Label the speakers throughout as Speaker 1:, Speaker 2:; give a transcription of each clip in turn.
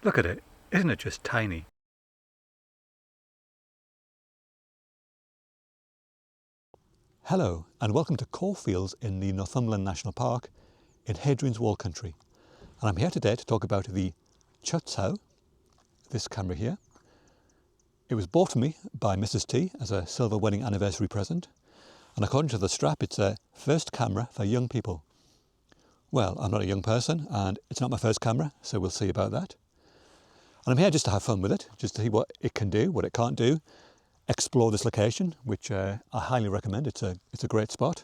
Speaker 1: Look at it, isn't it just tiny?
Speaker 2: Hello and welcome to Cawfields in the Northumberland National Park in Hadrian's Wall country. And I'm here today to talk about the CHUZHAO, this camera here. It was bought for me by Mrs. T as a silver wedding anniversary present. And according to the strap, it's a first camera for young people. Well, I'm not a young person and it's not my first camera, so we'll see about that. And I'm here just to have fun with it, just to see what it can do, what it can't do. Explore this location, which I highly recommend. It's a great spot.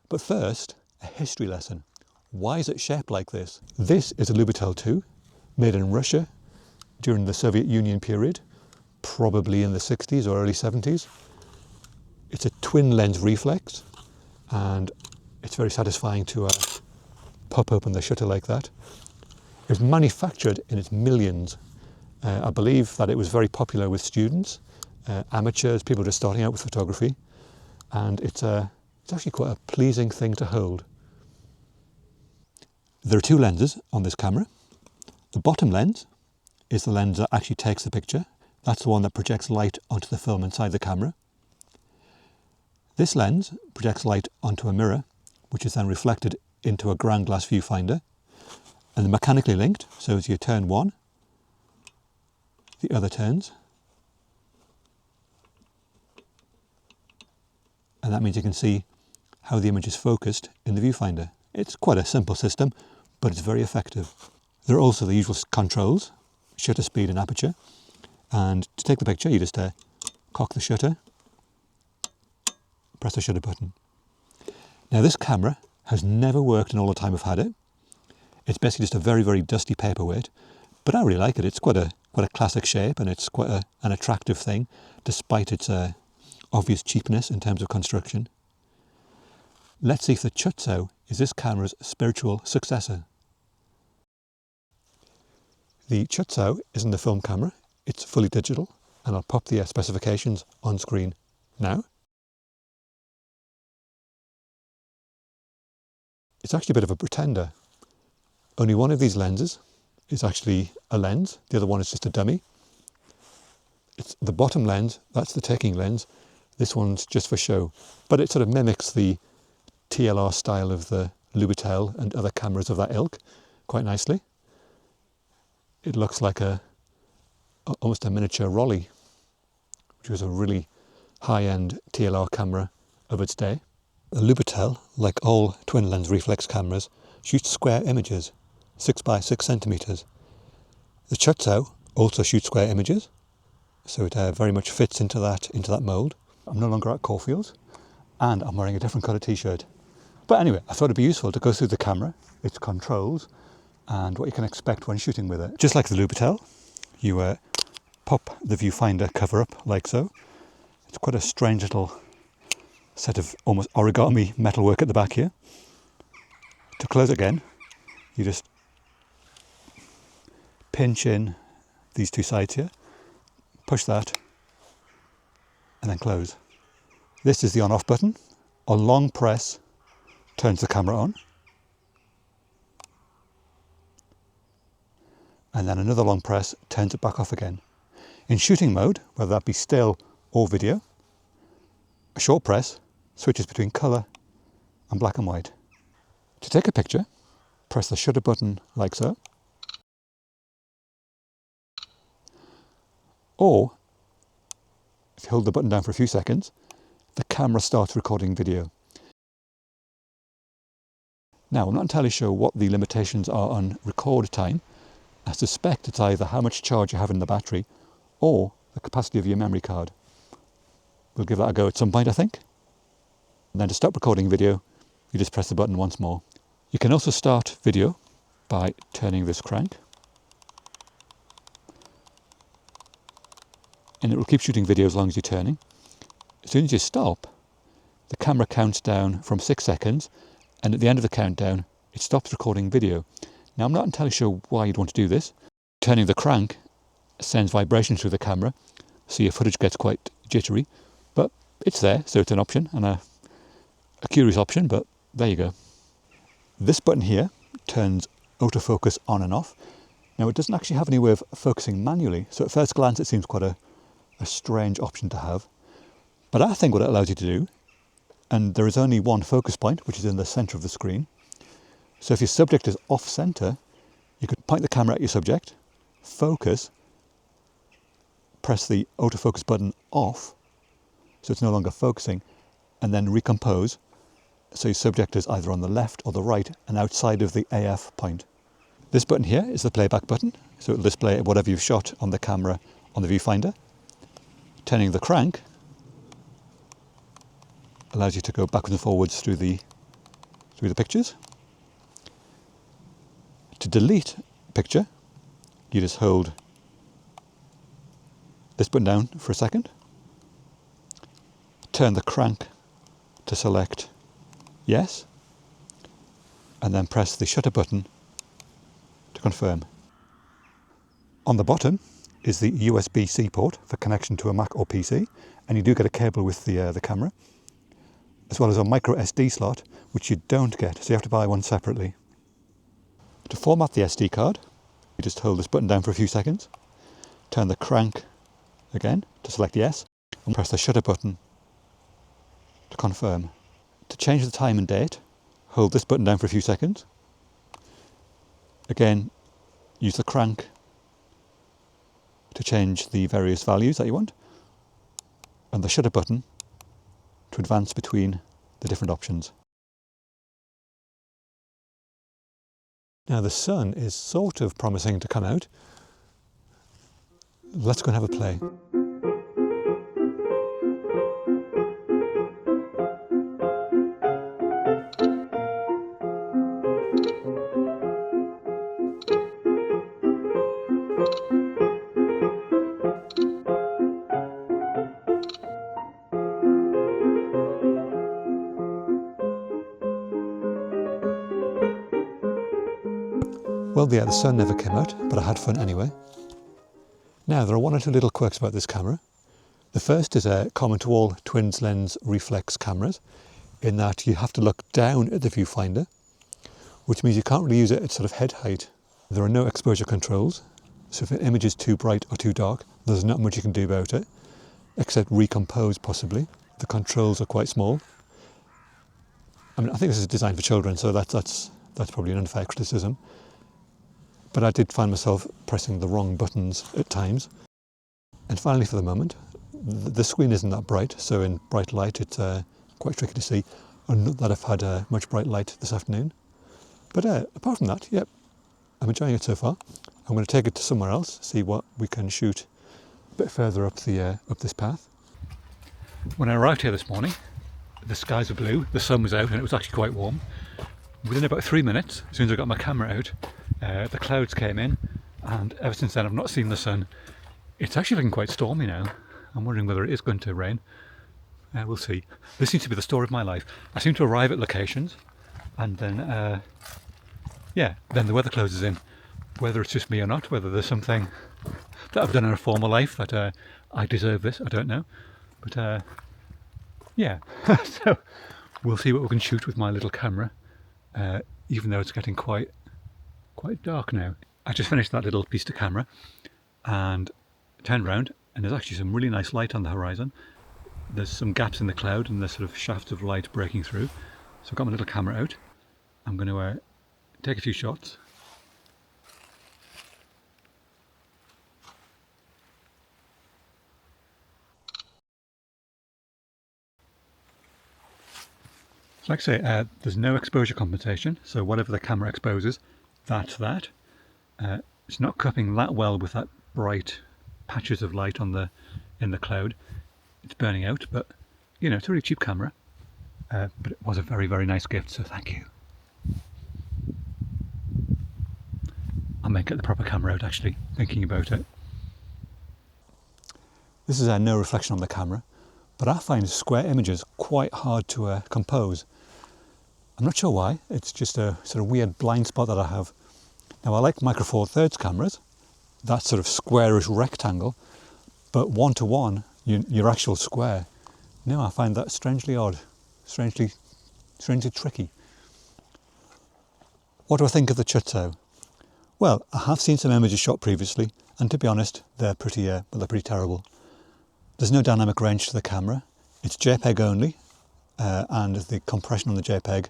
Speaker 2: But first, a history lesson. Why is it shaped like this? This is a Lubitel 2, made in Russia during the Soviet Union period, probably in the 60s or early 70s. It's a twin lens reflex, and it's very satisfying to pop open the shutter like that. It was manufactured in its millions. I believe that it was very popular with students, amateurs, people just starting out with photography, and it's actually quite a pleasing thing to hold. There are two lenses on this camera. The bottom lens is the lens that actually takes the picture. That's the one that projects light onto the film inside the camera. This lens projects light onto a mirror, which is then reflected into a ground glass viewfinder, and they're mechanically linked, so as you turn one, the other turns. And that means you can see how the image is focused in the viewfinder. It's quite a simple system, but it's very effective. There are also the usual controls, shutter speed and aperture. And to take the picture, you just cock the shutter, press the shutter button. Now this camera has never worked in all the time I've had it. It's basically just a very, very dusty paperweight, but I really like it. It's quite a classic shape, and it's quite an attractive thing, despite its obvious cheapness in terms of construction. Let's see if the CHUZHAO is this camera's spiritual successor. The CHUZHAO isn't the film camera, it's fully digital, and I'll pop the specifications on screen now. It's actually a bit of a pretender. Only one of these lenses is actually a lens, the other one is just a dummy. It's the bottom lens, that's the taking lens. This one's just for show, but it sort of mimics the TLR style of the Lubitel and other cameras of that ilk quite nicely. It looks like almost a miniature Rolly, which was a really high-end TLR camera of its day. The Lubitel, like all twin lens reflex cameras, shoots square images, 6 by 6 centimeters. The CHUZHAO also shoots square images, so it very much fits into that mold. I'm no longer at Cawfields, and I'm wearing a different colour t-shirt. But anyway, I thought it'd be useful to go through the camera, its controls, and what you can expect when shooting with it. Just like the Lubitel, you pop the viewfinder cover up like so. It's quite a strange little set of almost origami metalwork at the back here. To close it again, you just pinch in these two sides here, push that, and then close. This is the on-off button. A long press turns the camera on, and then another long press turns it back off again. In shooting mode, whether that be still or video, a short press switches between colour and black and white. To take a picture, press the shutter button like so, or if you hold the button down for a few seconds, the camera starts recording video. Now, I'm not entirely sure what the limitations are on record time. I suspect it's either how much charge you have in the battery or the capacity of your memory card. We'll give that a go at some point, I think. And then to stop recording video, you just press the button once more. You can also start video by turning this crank, and it will keep shooting video as long as you're turning. As soon as you stop, the camera counts down from 6 seconds, and at the end of the countdown, it stops recording video. Now, I'm not entirely sure why you'd want to do this. Turning the crank sends vibrations through the camera, so your footage gets quite jittery, but it's there, so it's an option, and a curious option, but there you go. This button here turns autofocus on and off. Now it doesn't actually have any way of focusing manually, so at first glance it seems quite a strange option to have. But I think what it allows you to do, and there is only one focus point, which is in the centre of the screen. So if your subject is off centre, you could point the camera at your subject, focus, press the autofocus button off, so it's no longer focusing, and then recompose, so your subject is either on the left or the right and outside of the AF point. This button here is the playback button, so it'll display whatever you've shot on the camera on the viewfinder. Turning the crank allows you to go backwards and forwards through the pictures. To delete a picture, you just hold this button down for a second, turn the crank to select yes, and then press the shutter button to confirm. On the bottom is the USB-C port for connection to a Mac or PC, and you do get a cable with the camera, as well as a micro SD slot, which you don't get, so you have to buy one separately. To format the SD card, you just hold this button down for a few seconds, turn the crank again to select yes, and press the shutter button to confirm. To change the time and date, hold this button down for a few seconds. Again, use the crank to change the various values that you want, and the shutter button to advance between the different options. Now the sun is sort of promising to come out. Let's go and have a play. Well, yeah, the sun never came out, but I had fun anyway. Now, there are one or two little quirks about this camera. The first is common to all twins lens reflex cameras, in that you have to look down at the viewfinder, which means you can't really use it at sort of head height. There are no exposure controls, so if an image is too bright or too dark, there's not much you can do about it, except recompose possibly. The controls are quite small. I mean, I think this is designed for children, so that's probably an unfair criticism. But I did find myself pressing the wrong buttons at times. And finally, for the moment, the screen isn't that bright, so in bright light it's quite tricky to see. And not that I've had much bright light this afternoon. But apart from that, yep, I'm enjoying it so far. I'm going to take it to somewhere else, see what we can shoot a bit further up this path.
Speaker 1: When I arrived here this morning, the skies were blue, the sun was out, and it was actually quite warm. Within about 3 minutes, as soon as I got my camera out, the clouds came in, and ever since then I've not seen the sun. It's actually looking quite stormy now. I'm wondering whether it is going to rain. We'll see. This seems to be the story of my life. I seem to arrive at locations, and then, then the weather closes in. Whether it's just me or not, whether there's something that I've done in a former life that I deserve this, I don't know. But yeah, so we'll see what we can shoot with my little camera, even though it's getting quite dark now. I just finished that little piece to camera and turned around, and there's actually some really nice light on the horizon. There's some gaps in the cloud and there's sort of shafts of light breaking through. So I've got my little camera out. I'm going to take a few shots. So like I say, there's no exposure compensation, so whatever the camera exposes, that's that. It's not cupping that well with that bright patches of light in the cloud. It's burning out, but you know, it's a really cheap camera. But it was a very, very nice gift, so thank you. I might get the proper camera out actually, thinking about it.
Speaker 2: This is no reflection on the camera, but I find square images quite hard to compose. I'm not sure why, it's just a sort of weird blind spot that I have. Now I like Micro Four Thirds cameras, that sort of squarish rectangle, but 1:1, your actual square. No, I find that strangely odd, strangely tricky. What do I think of the CHUZHAO? Well, I have seen some images shot previously, and to be honest, they're pretty terrible. There's no dynamic range to the camera. It's JPEG only, and the compression on the JPEG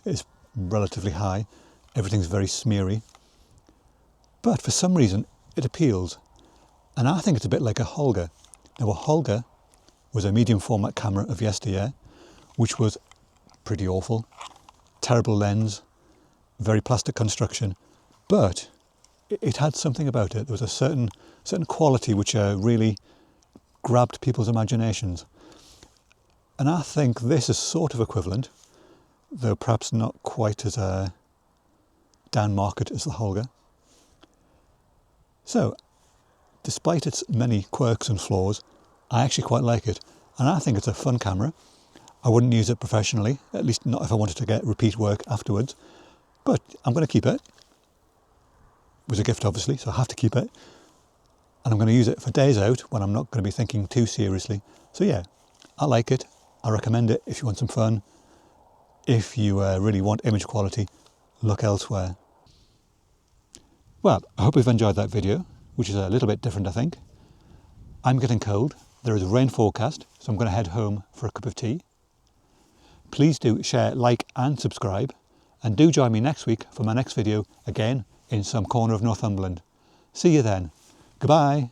Speaker 2: is relatively high. Everything's very smeary. But for some reason, it appeals. And I think it's a bit like a Holga. Now, a Holga was a medium format camera of yesteryear, which was pretty awful. Terrible lens, very plastic construction, but it had something about it. There was a certain quality which really grabbed people's imaginations. And I think this is sort of equivalent, though perhaps not quite as down market as the Holga. So, despite its many quirks and flaws, I actually quite like it. And I think it's a fun camera. I wouldn't use it professionally, at least not if I wanted to get repeat work afterwards. But I'm going to keep it. It was a gift, obviously, so I have to keep it. And I'm going to use it for days out when I'm not going to be thinking too seriously. So yeah, I like it. I recommend it if you want some fun. If you really want image quality, look elsewhere. Well, I hope you've enjoyed that video, which is a little bit different, I think. I'm getting cold. There is a rain forecast, so I'm going to head home for a cup of tea. Please do share, like and subscribe, and do join me next week for my next video, again in some corner of Northumberland. See you then. Goodbye.